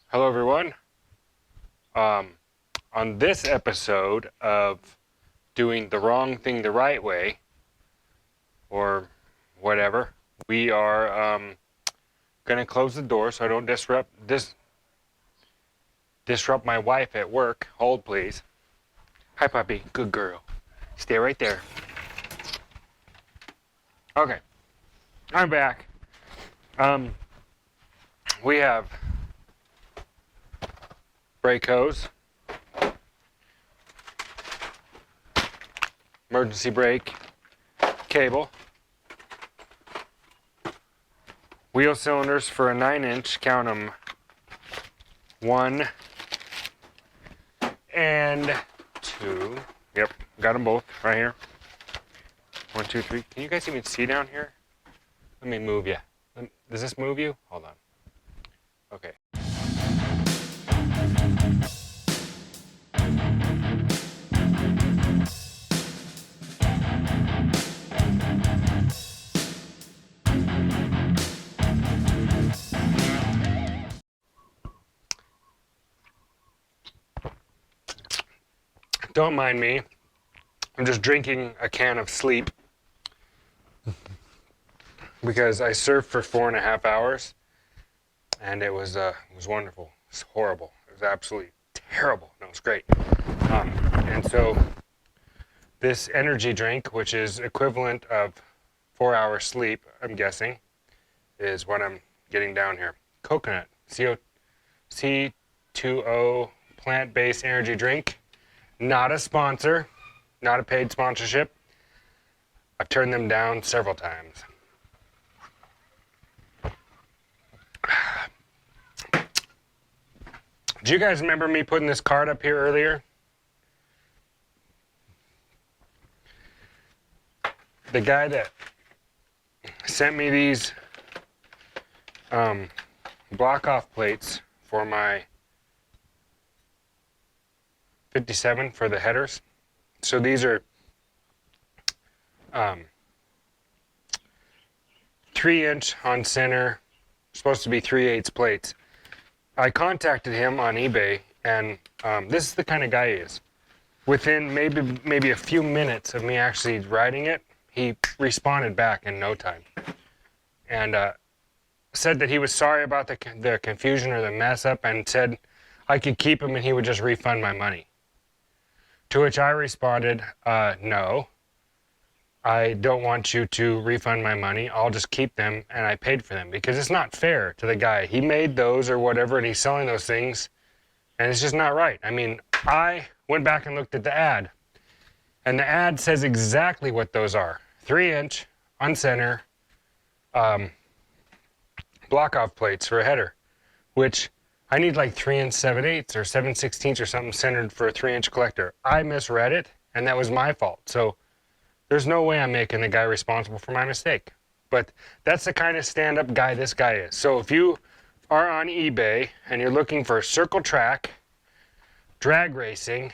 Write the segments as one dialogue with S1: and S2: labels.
S1: Hello everyone. On this episode of doing the wrong thing the right way, or whatever, we are gonna close the door so I don't disrupt my wife at work. Hold please. Hi puppy, good girl. Stay right there. Okay, I'm back. We have brake hose, emergency brake cable, wheel cylinders for a 9-inch, count them, 1 and 2. Yep, got them both right here. 1, 2, 3. Can you guys even see down here? Let me move you. Does this move you? Hold on. Okay. Don't mind me. I'm just drinking a can of sleep because I surfed for 4.5 hours, and it was wonderful. It's horrible. It was absolutely terrible. No, it was great. And so this energy drink, which is equivalent of 4 hours sleep, I'm guessing, is what I'm getting down here. Coconut, C2O, plant-based energy drink. Not a sponsor, not a paid sponsorship. I've turned them down several times. Do you guys remember me putting this card up here earlier? The guy that sent me these block-off plates for my 57 for the headers. So these are 3-inch on center, supposed to be 3/8 plates. I contacted him on eBay, and this is the kind of guy he is. Within maybe a few minutes of me actually writing it, he responded back in no time, and said that he was sorry about the confusion or the mess up, and said I could keep them and he would just refund my money. To which I responded, no, I don't want you to refund my money. I'll just keep them, and I paid for them, because it's not fair to the guy. He made those or whatever, and he's selling those things, and it's just not right. I mean, I went back and looked at the ad, and the ad says exactly what those are. 3-inch, on center, block-off plates for a header, which I need like 3 7/8 or 7/16 or something centered for a 3-inch collector. I misread it, and that was my fault. So there's no way I'm making the guy responsible for my mistake. But that's the kind of stand-up guy this guy is. So if you are on eBay and you're looking for circle track, drag racing,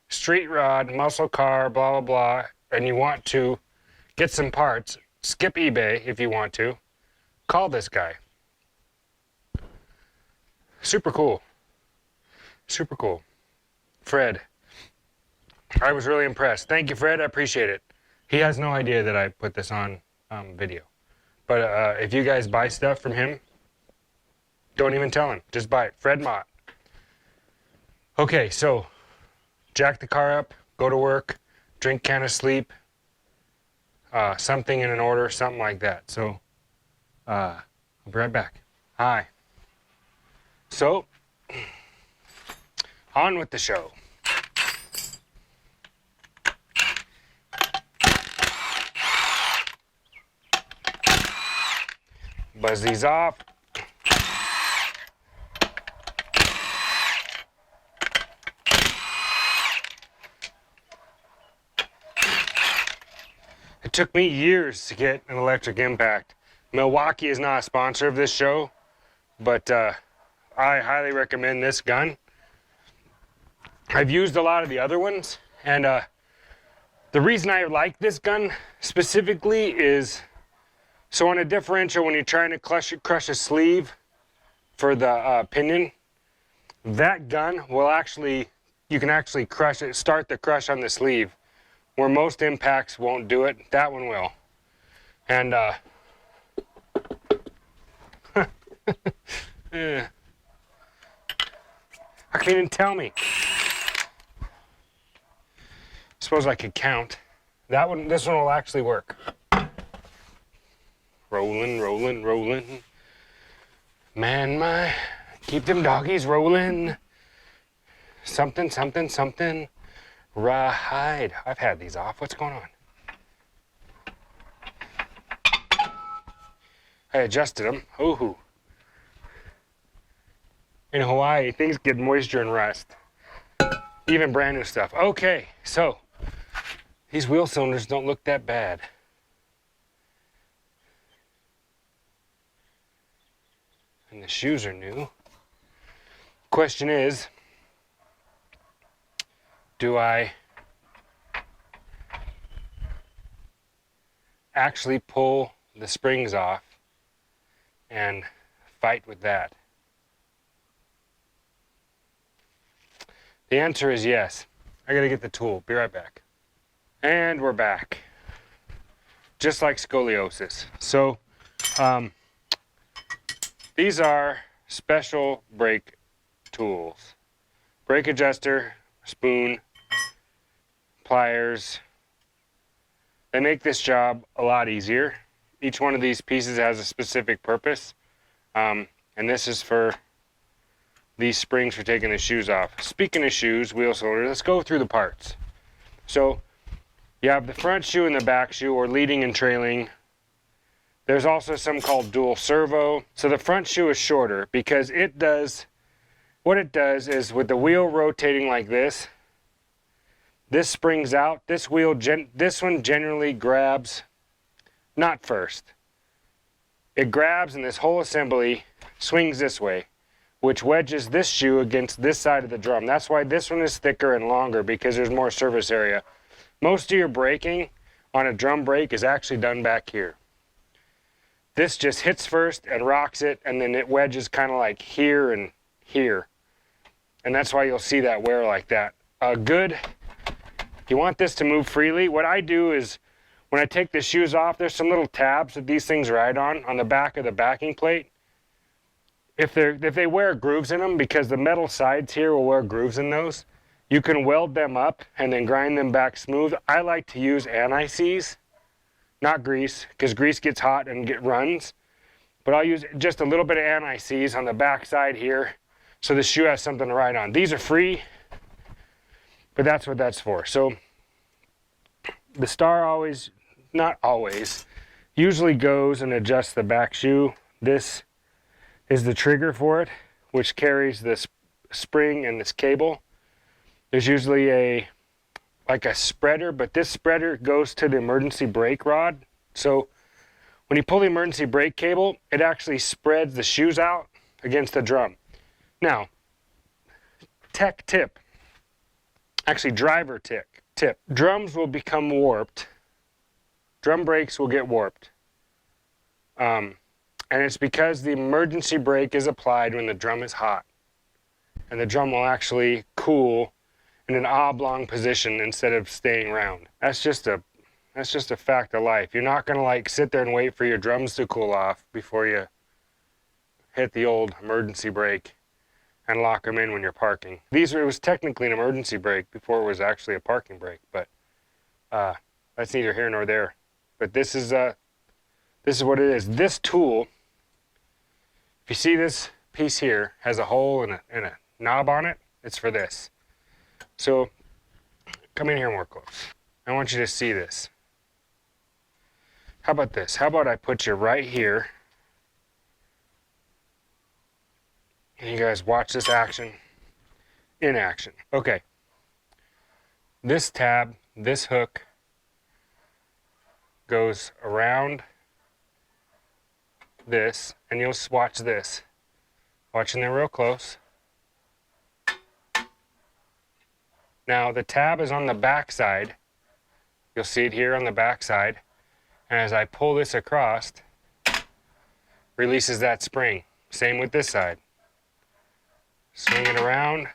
S1: street rod, muscle car, blah, blah, blah, and you want to get some parts, skip eBay if you want to. Call this guy. Super cool. Super cool. Fred. I was really impressed. Thank you, Fred. I appreciate it. He has no idea that I put this on video. But if you guys buy stuff from him, don't even tell him. Just buy it. Fred Mott. Okay, so jack the car up, go to work, drink can of sleep, something in an order, something like that. So I'll be right back. Hi. So, on with the show. Buzz these off. It took me years to get an electric impact. Milwaukee is not a sponsor of this show, but I highly recommend this gun. I've used a lot of the other ones, and the reason I like this gun specifically is, so on a differential, when you're trying to crush a sleeve for the pinion, That gun will actually, you can actually crush it, start the crush on the sleeve, where most impacts won't do it. That one will. And yeah. I can't even tell me. Suppose I could count. That one, this one will actually work. Rolling, rolling, rolling. Man, keep them doggies rolling. Something, something, something. Ride. I've had these off. What's going on? I adjusted them. Ooh. In Hawaii, things get moisture and rust. Even brand new stuff. Okay, so these wheel cylinders don't look that bad. And the shoes are new. Question is, do I actually pull the springs off and fight with that? The answer is yes. I gotta get the tool. Be right back. And we're back. Just like scoliosis. So, these are special brake tools. Brake adjuster, spoon, pliers. They make this job a lot easier. Each one of these pieces has a specific purpose. And this is for these springs for taking the shoes off. Speaking of shoes, wheel cylinders, let's go through the parts. So you have the front shoe and the back shoe, or leading and trailing. There's also some called dual servo. So the front shoe is shorter because what it does is with the wheel rotating like this springs out. This one generally grabs, not first. It grabs and this whole assembly swings this way, which wedges this shoe against this side of the drum. That's why this one is thicker and longer, because there's more surface area. Most of your braking on a drum brake is actually done back here. This just hits first and rocks it, and then it wedges kind of like here and here. And that's why you'll see that wear like that. You want this to move freely. What I do is, when I take the shoes off, there's some little tabs that these things ride on the back of the backing plate. If they wear grooves in them, because the metal sides here will wear grooves in those, you can weld them up and then grind them back smooth. I like to use anti-seize, not grease, because grease gets hot and runs. But I'll use just a little bit of anti-seize on the back side here, so the shoe has something to ride on. These are free, but that's what that's for. So the star usually goes and adjusts the back shoe. This is the trigger for it, which carries this spring and this cable. There's usually like a spreader, but this spreader goes to the emergency brake rod. So when you pull the emergency brake cable, it actually spreads the shoes out against the drum. Now, tech tip, actually driver tip. Drums will become warped. Drum brakes will get warped. And it's because the emergency brake is applied when the drum is hot. And the drum will actually cool in an oblong position instead of staying round. That's just a fact of life. You're not gonna like sit there and wait for your drums to cool off before you hit the old emergency brake and lock them in when you're parking. It was technically an emergency brake before it was actually a parking brake, but that's neither here nor there. But this is what it is. This tool, if you see this piece here, has a hole and a knob on it. It's for this. So come in here more close. I want you to see this. How about this? How about I put you right here, and you guys watch this action in action. Okay. This tab, this hook goes around this, and you'll watch this. Watching there real close. Now the tab is on the back side. You'll see it here on the back side. And as I pull this across, releases that spring. Same with this side. Swing it around.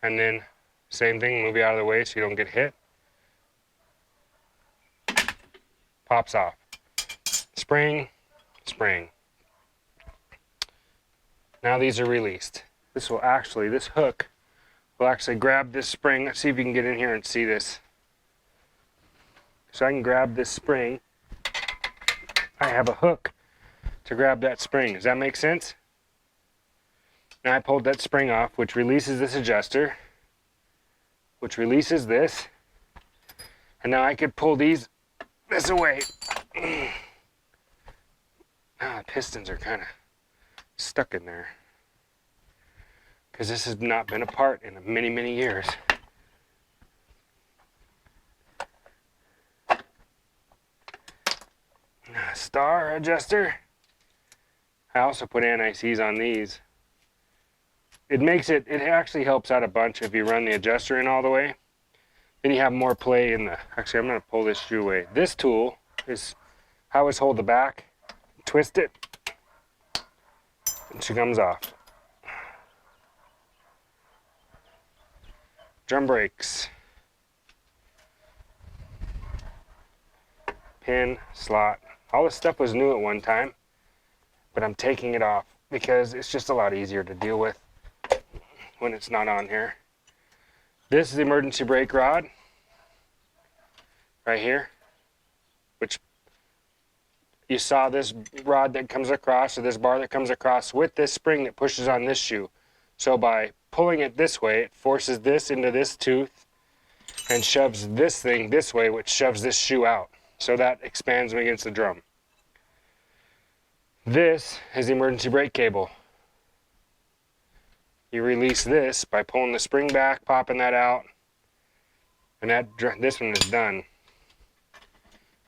S1: And then same thing, move it out of the way so you don't get hit. Pops off. Spring, spring. Now these are released. This hook will actually grab this spring. Let's see if you can get in here and see this. So I can grab this spring. I have a hook to grab that spring. Does that make sense? Now I pulled that spring off, which releases this adjuster, which releases this. And now I could pull this away. The pistons are kind of stuck in there because this has not been apart in many, many years. Star adjuster. I also put anti-seize on these. It actually helps out a bunch if you run the adjuster in all the way. Then you have more play in the, actually I'm going to pull this shoe away. This tool is, I always hold the back, twist it, and she comes off. Drum brakes. Pin, slot. All this stuff was new at one time, but I'm taking it off because it's just a lot easier to deal with when it's not on here. This is the emergency brake rod right here, which you saw this rod that comes across, or this bar that comes across with this spring that pushes on this shoe. So by pulling it this way, it forces this into this tooth and shoves this thing this way, which shoves this shoe out. So that expands them against the drum. This is the emergency brake cable. You release this by pulling the spring back, popping that out, and this one is done.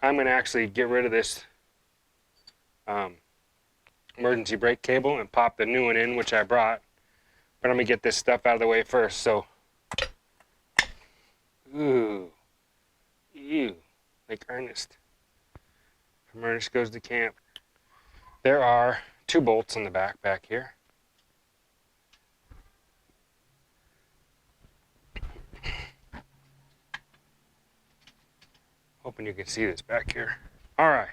S1: I'm going to actually get rid of this emergency brake cable and pop the new one in, which I brought. But I'm going to get this stuff out of the way first. So, ew, like Ernest. From Ernest Goes to Camp. There are 2 bolts in the back here. Hoping you can see this back here. All right.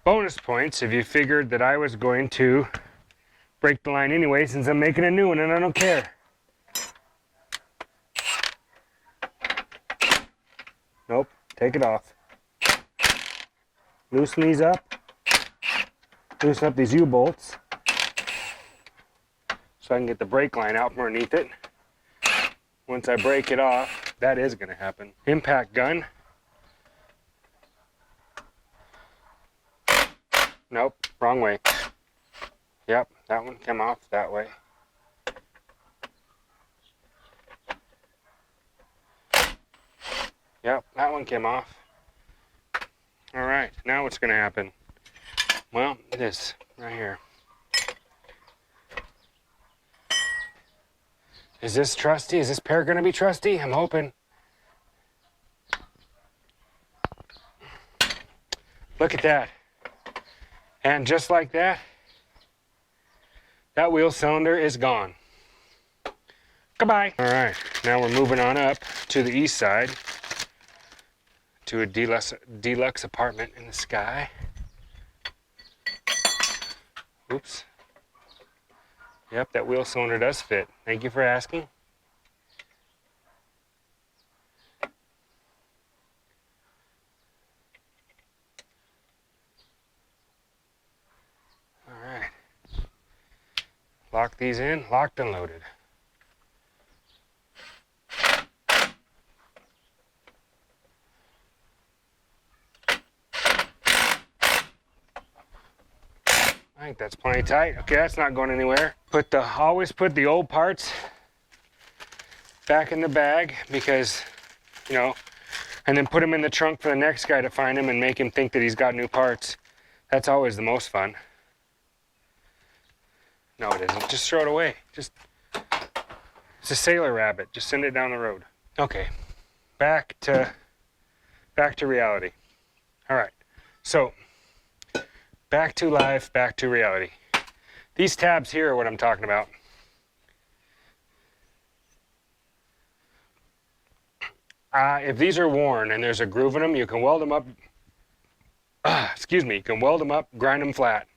S1: Bonus points if you figured that I was going to break the line anyway, since I'm making a new one and I don't care. Nope, take it off. Loosen these up. Loosen up these U-bolts so I can get the brake line out from underneath it. Once I break it off, that is going to happen. Impact gun. Nope, wrong way. Yep, that one came off that way. Yep, that one came off. All right, now what's going to happen? Well, this right here. Is this trusty? Is this pair going to be trusty? I'm hoping. Look at that. And just like that, that wheel cylinder is gone. Goodbye. All right, now we're moving on up to the east side to a deluxe apartment in the sky. Oops. Yep, that wheel cylinder does fit. Thank you for asking. All right. Lock these in, locked and loaded. I think that's plenty tight. Okay, that's not going anywhere. Always put the old parts back in the bag because, you know, and then put them in the trunk for the next guy to find him and make him think that he's got new parts. That's always the most fun. No, it isn't. Just throw it away. It's a sailor rabbit. Just send it down the road. Okay, back to reality. All right, so back to life, back to reality. These tabs here are what I'm talking about. If these are worn and there's a groove in them, you can weld them up. Excuse me, you can weld them up, grind them flat.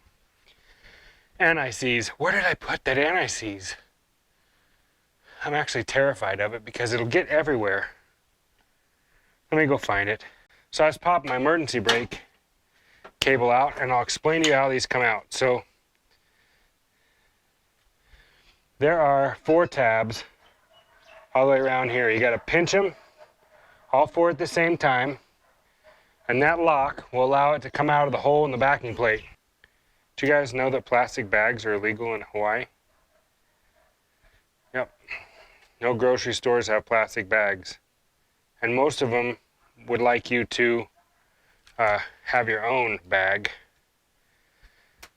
S1: Anti-seize. Where did I put that anti-seize? I'm actually terrified of it because it'll get everywhere. Let me go find it. So I just popped my emergency brake cable out, and I'll explain to you how these come out. So there are 4 tabs all the way around here. You got to pinch them, all 4 at the same time, and that lock will allow it to come out of the hole in the backing plate. Do you guys know that plastic bags are illegal in Hawaii? Yep. No grocery stores have plastic bags. And most of them would like you to have your own bag,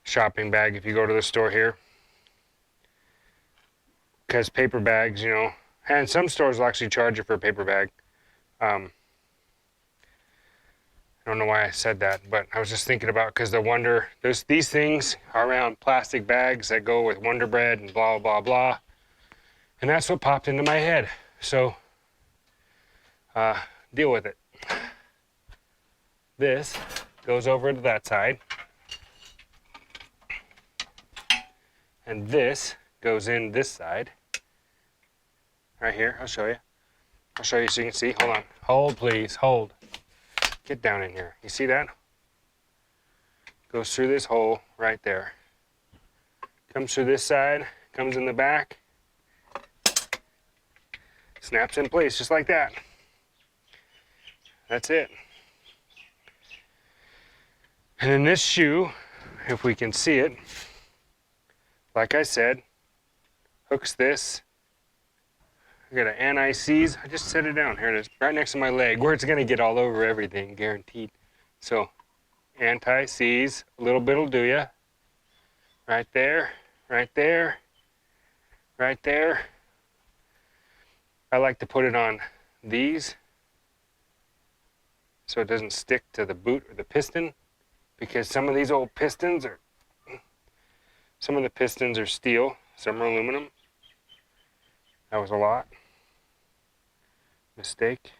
S1: shopping bag, if you go to the store here. Because paper bags, you know, and some stores will actually charge you for a paper bag. I don't know why I said that, but I was just thinking about, because there's these things are around plastic bags that go with Wonder Bread and blah, blah, blah. And that's what popped into my head. So, deal with it. This goes over to that side. And this goes in this side. Right here, I'll show you. I'll show you so you can see. Hold on. Hold, please. Hold. Get down in here. You see that? Goes through this hole right there. Comes through this side, comes in the back. Snaps in place just like that. That's it. And then this shoe, if we can see it, like I said, hooks this. I got an anti-seize. I just set it down. Here it is, right next to my leg, where it's gonna get all over everything, guaranteed. So, anti-seize, a little bit'll do ya. Right there, right there, right there. I like to put it on these so it doesn't stick to the boot or the piston, because some of these old pistons are, some of the pistons are steel, some are aluminum. That was a lot. Mistake.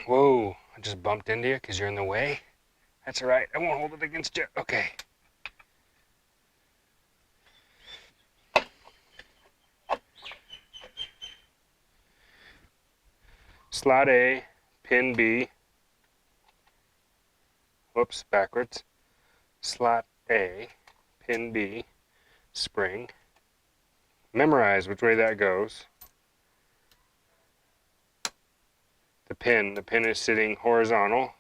S1: Whoa, I just bumped into you because you're in the way. That's all right, I won't hold it against you. Okay. Slot A, pin B. Whoops, backwards. Slot A, pin B, spring. Memorize which way that goes. The pin is sitting horizontal.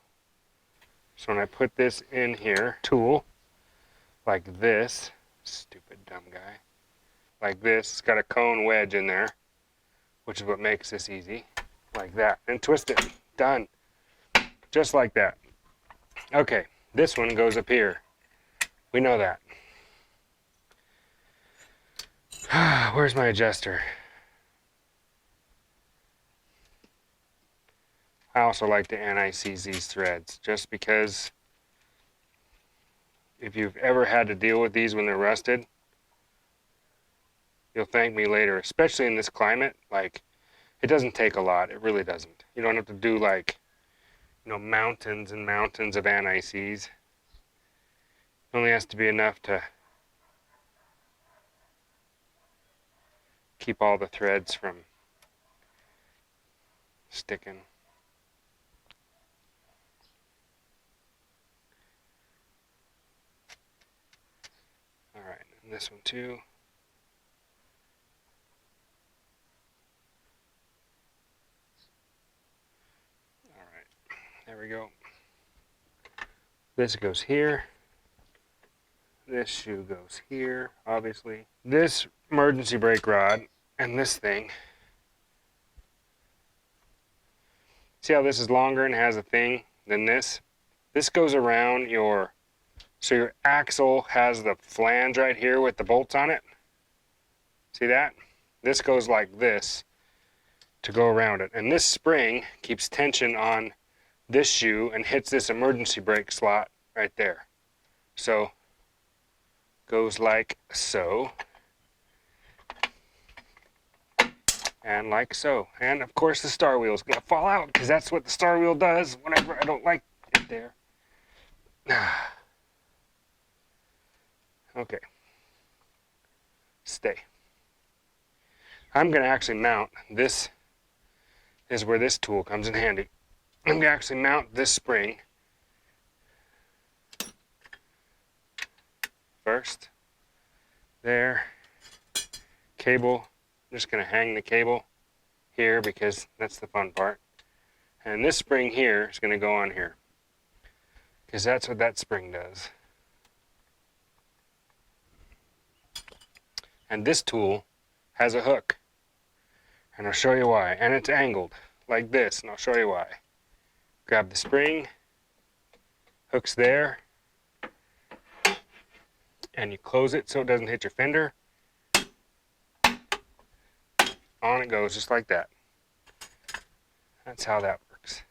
S1: So when I put this in here, tool, like this, stupid dumb guy, like this, it's got a cone wedge in there, which is what makes this easy, like that, and twist it, done, just like that. Okay, this one goes up here, we know that. Where's my adjuster? I also like to anti-seize these threads, just because if you've ever had to deal with these when they're rusted, you'll thank me later, especially in this climate. Like, it doesn't take a lot, it really doesn't. You don't have to do, like, you know, mountains and mountains of anti-seize. It only has to be enough to keep all the threads from sticking. All right, and this one too. All right, there we go. This goes here. This shoe goes here, obviously. This emergency brake rod and this thing. See how this is longer and has a thing than this? This goes around your, so your axle has the flange right here with the bolts on it. See that? This goes like this to go around it. And this spring keeps tension on this shoe and hits this emergency brake slot right there. So goes like so. And like so. And of course the star wheel is going to fall out because that's what the star wheel does whenever I don't like it there. Okay. Stay. I'm going to actually mount this. Is where this tool comes in handy. I'm going to actually mount this spring first. There. Cable. I'm just going to hang the cable here because that's the fun part. And this spring here is going to go on here because that's what that spring does. And this tool has a hook. And I'll show you why. And it's angled like this, and I'll show you why. Grab the spring, hook's there, and you close it so it doesn't hit your fender. On it goes, just like that. That's how that works.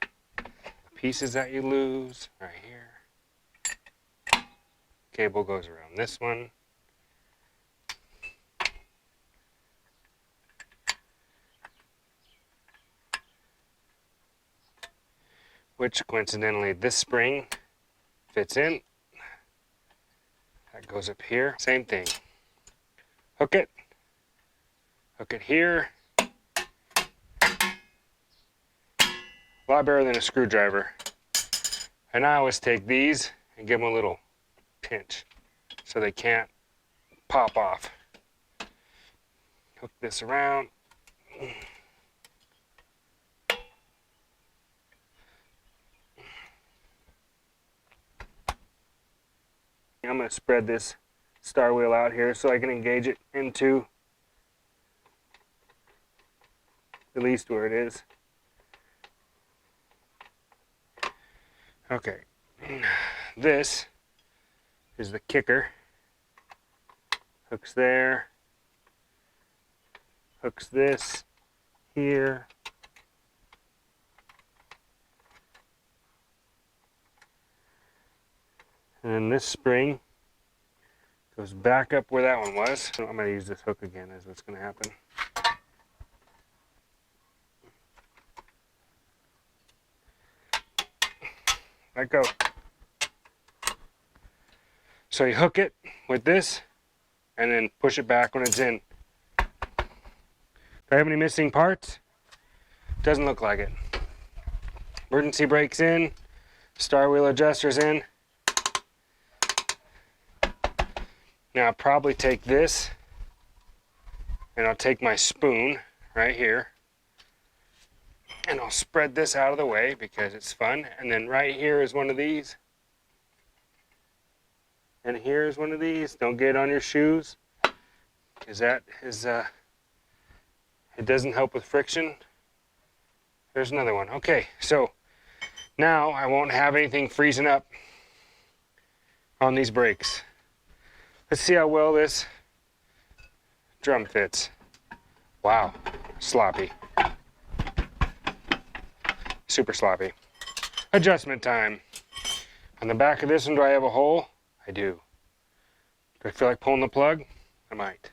S1: Pieces that you lose, right here. Cable goes around this one. Which coincidentally this spring fits in. That goes up here. Same thing. Hook it here. A lot better than a screwdriver. And I always take these and give them a little pinch so they can't pop off. Hook this around. I'm going to spread this star wheel out here so I can engage it into at least where it is. Okay, this is the kicker. Hooks there, hooks this here. And then this spring goes back up where that one was. So I'm going to use this hook again is what's going to happen. Let go. So you hook it with this and then push it back when it's in. Do I have any missing parts? Doesn't look like it. Emergency brake's in. Star wheel adjuster's in. Now I'll probably take this and I'll take my spoon right here and I'll spread this out of the way because it's fun. And then right here is one of these. And here is one of these. Don't get it on your shoes because that is, it doesn't help with friction. There's another one. Okay, so now I won't have anything freezing up on these brakes. Let's see how well this drum fits. Wow, sloppy. Super sloppy. Adjustment time. On the back of this one, do I have a hole? I do. Do I feel like pulling the plug? I might.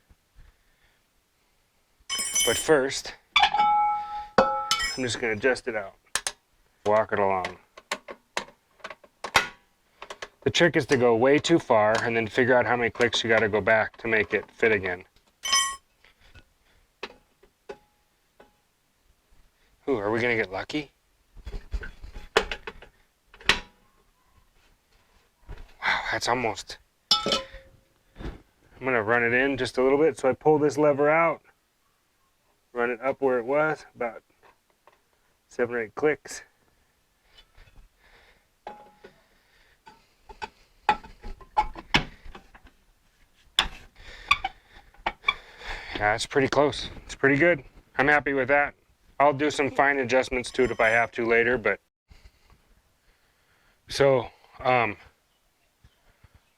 S1: But first, I'm just going to adjust it out. Walk it along. The trick is to go way too far and then figure out how many clicks you got to go back to make it fit again. Ooh, are we going to get lucky? Wow, that's almost... I'm going to run it in just a little bit. So I pull this lever out, run it up where it was, about 7 or 8 clicks. Yeah, it's pretty close. It's pretty good. I'm happy with that. I'll do some fine adjustments to it if I have to later, but... So, I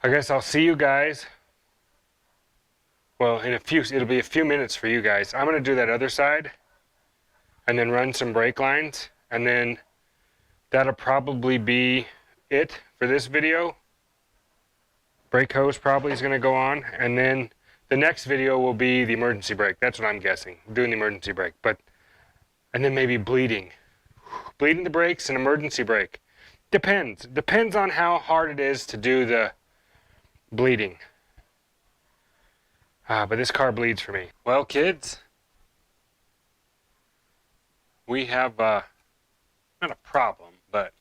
S1: guess I'll see you guys. Well, it'll be a few minutes for you guys. I'm gonna do that other side and then run some brake lines, and then that'll probably be it for this video. Brake hose probably is going to go on, and then the next video will be the emergency brake. That's what I'm guessing, doing the emergency brake. And then maybe bleeding the brakes and emergency brake. Depends on how hard it is to do the bleeding. But this car bleeds for me. Well, kids, we have not a problem, but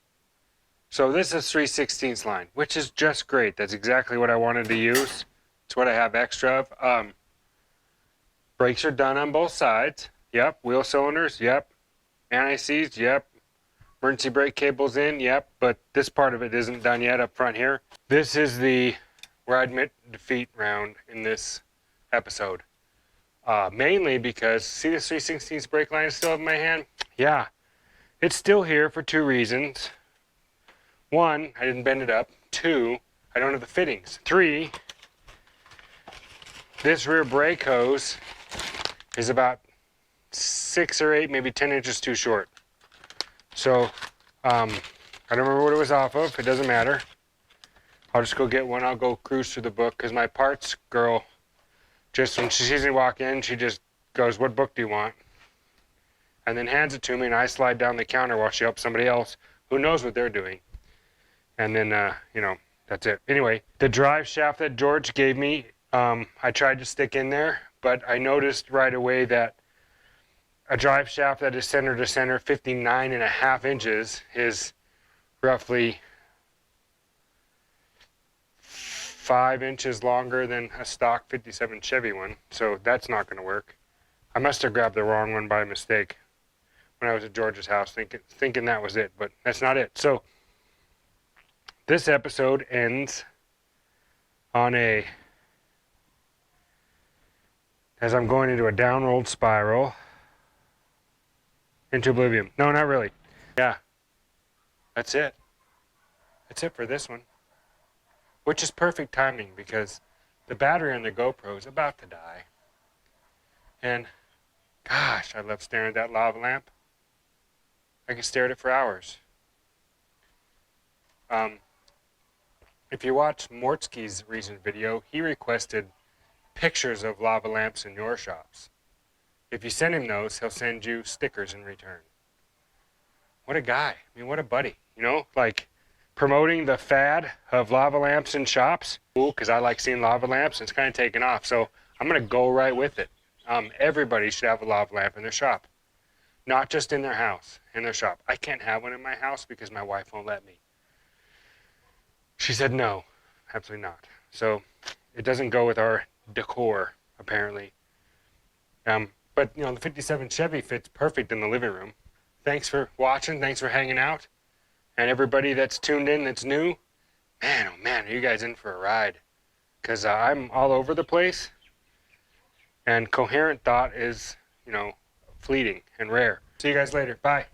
S1: so this is 3/16 line, which is just great. That's exactly what I wanted to use. It's what I have extra of. Brakes are done on both sides. Yep. Wheel cylinders. Yep. Anti-seize. Yep. Emergency brake cables in. Yep. But this part of it isn't done yet up front here. This is the where I admit defeat round in this episode. Mainly because, see this 3/16 brake line still in my hand? Yeah. It's still here for two reasons. One, I didn't bend it up. Two, I don't have the fittings. Three, this rear brake hose is about 6 or 8, maybe 10 inches too short. So, I don't remember what it was off of. It doesn't matter. I'll just go get one. I'll go cruise through the book, because my parts girl, just when she sees me walk in, she just goes, "What book do you want?" And then hands it to me, and I slide down the counter while she helps somebody else who knows what they're doing. And then, that's it. Anyway, the drive shaft that George gave me, I tried to stick in there, but I noticed right away that a drive shaft that is center to center 59.5 inches is roughly 5 inches longer than a stock 57 Chevy one. So that's not going to work. I must have grabbed the wrong one by mistake when I was at George's house thinking that was it, but that's not it. So this episode ends on as I'm going into a downward spiral into oblivion. No, not really. Yeah, that's it. That's it for this one. Which is perfect timing because the battery on the GoPro is about to die. And gosh, I love staring at that lava lamp. I can stare at it for hours. If you watch Mortsky's recent video, he requested pictures of lava lamps in your shops. If you send him those, he'll send you stickers in return. What a guy. I mean, what a buddy. You know, like promoting the fad of lava lamps in shops. Cool, because I like seeing lava lamps. And it's kind of taken off, so I'm going to go right with it. Everybody should have a lava lamp in their shop. Not just in their house, in their shop. I can't have one in my house because my wife won't let me. She said no, absolutely not. So it doesn't go with our decor, apparently. But, you know, the 57 Chevy fits perfect in the living room. Thanks for watching. Thanks for hanging out. And everybody that's tuned in that's new, man, oh man, are you guys in for a ride? Because I'm all over the place. And coherent thought is, fleeting and rare. See you guys later. Bye.